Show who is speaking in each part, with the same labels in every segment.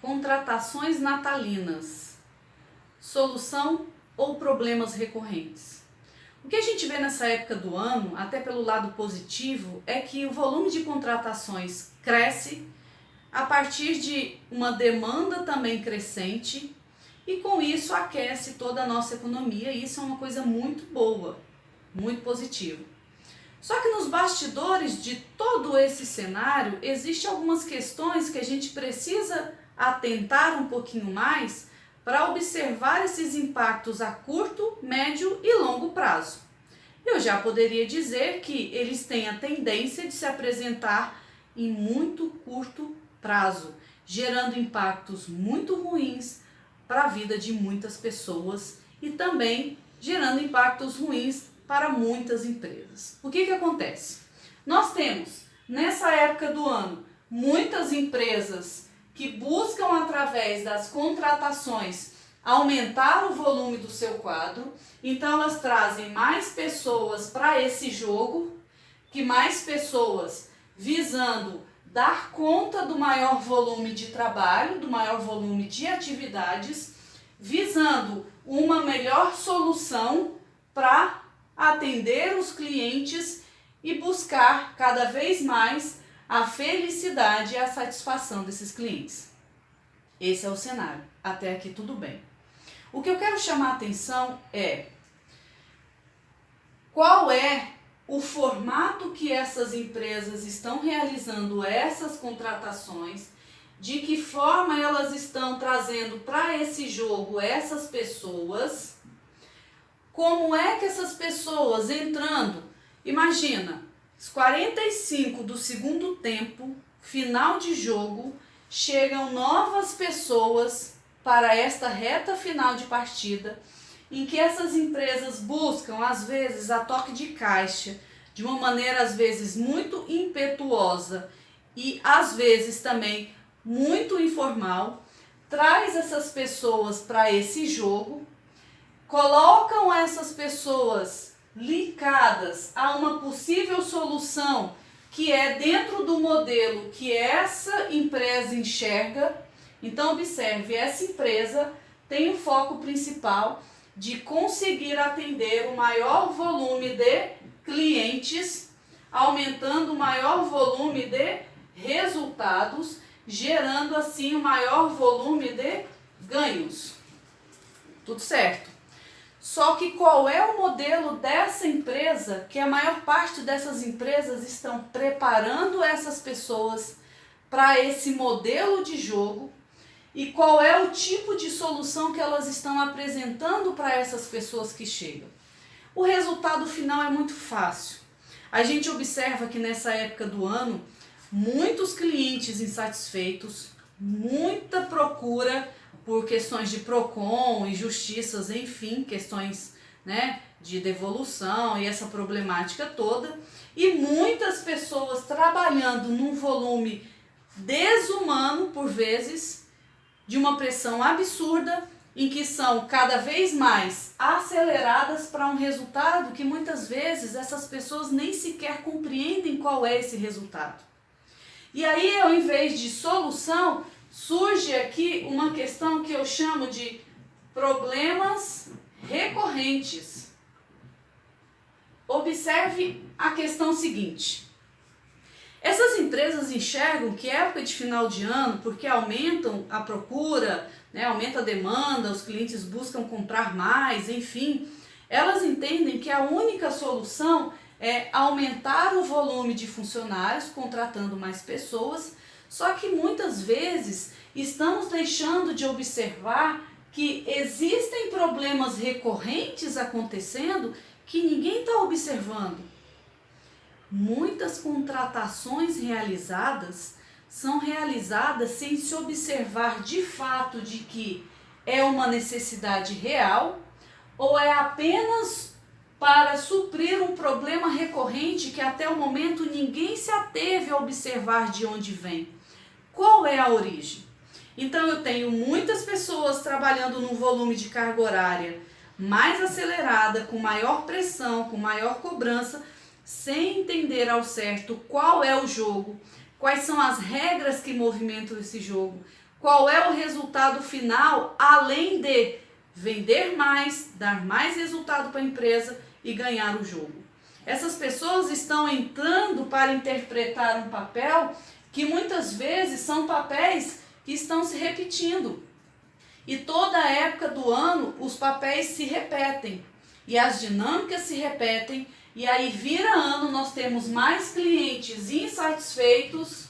Speaker 1: Contratações natalinas, solução ou problemas recorrentes? O que a gente vê nessa época do ano, até pelo lado positivo, é que o volume de contratações cresce a partir de uma demanda também crescente e com isso aquece toda a nossa economia e isso é uma coisa muito boa, muito positiva. Só que nos bastidores de todo esse cenário, existem algumas questões que a gente precisa atentar um pouquinho mais para observar esses impactos a curto, médio e longo prazo. Eu já poderia dizer que eles têm a tendência de se apresentar em muito curto prazo, gerando impactos muito ruins para a vida de muitas pessoas e também gerando impactos ruins para muitas empresas. O que acontece? Nós temos, nessa época do ano, muitas empresas que buscam, através das contratações, aumentar o volume do seu quadro. Então, elas trazem mais pessoas para esse jogo, que mais pessoas visando dar conta do maior volume de trabalho, do maior volume de atividades, visando uma melhor solução para atender os clientes e buscar cada vez mais a felicidade e a satisfação desses clientes. Esse é o cenário. Até aqui tudo bem. O que eu quero chamar a atenção é qual é o formato que essas empresas estão realizando essas contratações, de que forma elas estão trazendo para esse jogo essas pessoas, como é que essas pessoas entrando, imagina, os 45 do segundo tempo, final de jogo, chegam novas pessoas para esta reta final de partida, em que essas empresas buscam, às vezes, a toque de caixa, de uma maneira, às vezes, muito impetuosa e, às vezes, também muito informal, traz essas pessoas para esse jogo, colocam essas pessoas ligadas a uma possível solução que é dentro do modelo que essa empresa enxerga. Então, observe, essa empresa tem o foco principal de conseguir atender o maior volume de clientes, aumentando o maior volume de resultados, gerando assim o maior volume de ganhos. Tudo certo. Só que qual é o modelo dessa empresa, que a maior parte dessas empresas estão preparando essas pessoas para esse modelo de jogo, e qual é o tipo de solução que elas estão apresentando para essas pessoas que chegam? O resultado final é muito fácil. A gente observa que nessa época do ano, muitos clientes insatisfeitos, muita procura por questões de PROCON, injustiças, enfim, questões, né, de devolução e essa problemática toda, e muitas pessoas trabalhando num volume desumano, por vezes, de uma pressão absurda, em que são cada vez mais aceleradas para um resultado que muitas vezes essas pessoas nem sequer compreendem qual é esse resultado. E aí, ao invés de solução, surge aqui uma questão que eu chamo de problemas recorrentes. Observe a questão seguinte. Essas empresas enxergam que época de final de ano, porque aumentam a procura, né, aumenta a demanda, os clientes buscam comprar mais, enfim, elas entendem que a única solução é aumentar o volume de funcionários, contratando mais pessoas, só que muitas vezes estamos deixando de observar que existem problemas recorrentes acontecendo que ninguém está observando. Muitas contratações realizadas são realizadas sem se observar de fato de que é uma necessidade real ou é apenas para suprir um problema recorrente que até o momento ninguém se ateve a observar de onde vem. Qual é a origem? Então eu tenho muitas pessoas trabalhando num volume de carga horária mais acelerada, com maior pressão, com maior cobrança, sem entender ao certo qual é o jogo, quais são as regras que movimentam esse jogo, qual é o resultado final, além de vender mais, dar mais resultado para a empresa e ganhar o jogo. Essas pessoas estão entrando para interpretar um papel que muitas vezes são papéis que estão se repetindo. E toda época do ano os papéis se repetem e as dinâmicas se repetem, e aí vira ano, nós temos mais clientes insatisfeitos,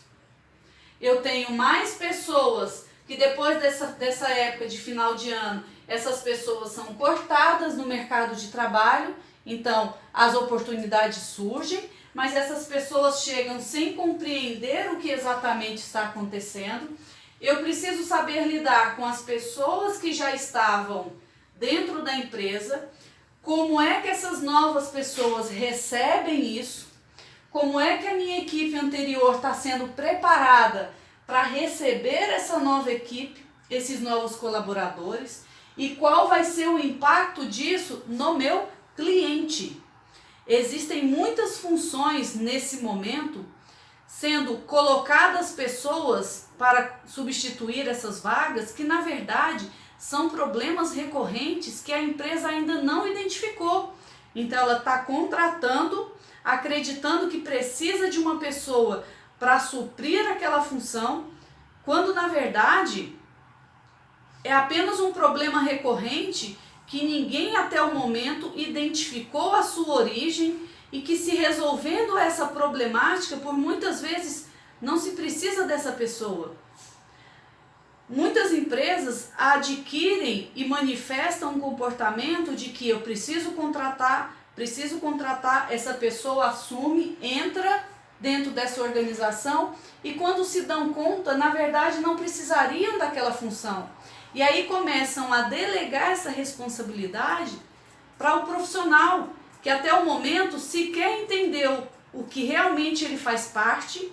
Speaker 1: eu tenho mais pessoas que depois dessa época de final de ano, essas pessoas são cortadas no mercado de trabalho, então as oportunidades surgem, mas essas pessoas chegam sem compreender o que exatamente está acontecendo. Eu preciso saber lidar com as pessoas que já estavam dentro da empresa, como é que essas novas pessoas recebem isso, como é que a minha equipe anterior está sendo preparada para receber essa nova equipe, esses novos colaboradores, e qual vai ser o impacto disso no meu cliente. Existem muitas funções nesse momento sendo colocadas pessoas para substituir essas vagas que na verdade são problemas recorrentes que a empresa ainda não identificou. Então ela está contratando, acreditando que precisa de uma pessoa para suprir aquela função, quando na verdade é apenas um problema recorrente que ninguém até o momento identificou a sua origem e que, se resolvendo essa problemática, por muitas vezes não se precisa dessa pessoa. Muitas empresas adquirem e manifestam um comportamento de que eu preciso contratar, essa pessoa assume, entra dentro dessa organização e quando se dão conta, na verdade não precisariam daquela função. E aí começam a delegar essa responsabilidade para o profissional, que até o momento sequer entendeu o que realmente ele faz parte,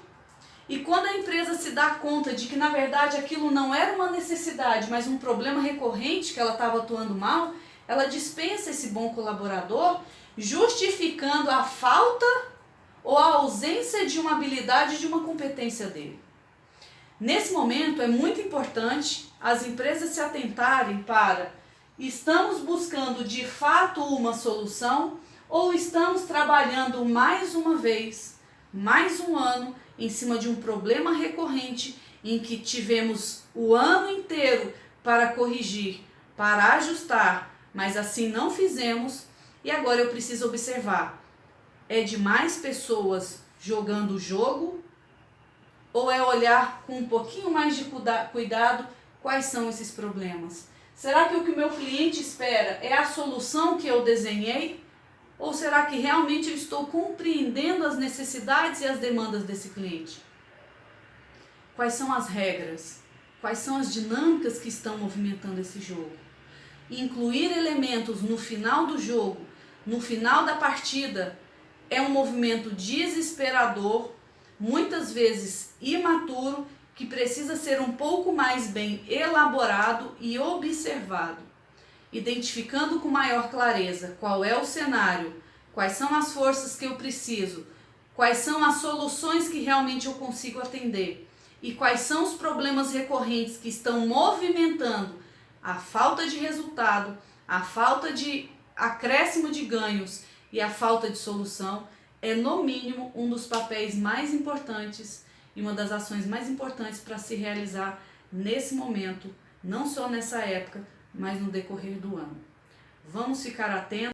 Speaker 1: e quando a empresa se dá conta de que na verdade aquilo não era uma necessidade, mas um problema recorrente que ela estava atuando mal, ela dispensa esse bom colaborador, justificando a falta ou a ausência de uma habilidade, de uma competência dele. Nesse momento é muito importante as empresas se atentarem para: estamos buscando de fato uma solução ou estamos trabalhando mais uma vez, mais um ano, em cima de um problema recorrente em que tivemos o ano inteiro para corrigir, para ajustar, mas assim não fizemos e agora eu preciso observar: é de mais pessoas jogando o jogo ou é olhar com um pouquinho mais de cuidado quais são esses problemas? Será que o que o meu cliente espera é a solução que eu desenhei? Ou será que realmente eu estou compreendendo as necessidades e as demandas desse cliente? Quais são as regras? Quais são as dinâmicas que estão movimentando esse jogo? Incluir elementos no final do jogo, no final da partida, é um movimento desesperador, muitas vezes imaturo, que precisa ser um pouco mais bem elaborado e observado, identificando com maior clareza qual é o cenário, quais são as forças que eu preciso, quais são as soluções que realmente eu consigo atender e quais são os problemas recorrentes que estão movimentando a falta de resultado, a falta de acréscimo de ganhos e a falta de solução. É no mínimo um dos papéis mais importantes e uma das ações mais importantes para se realizar nesse momento, não só nessa época, mas no decorrer do ano. Vamos ficar atentos.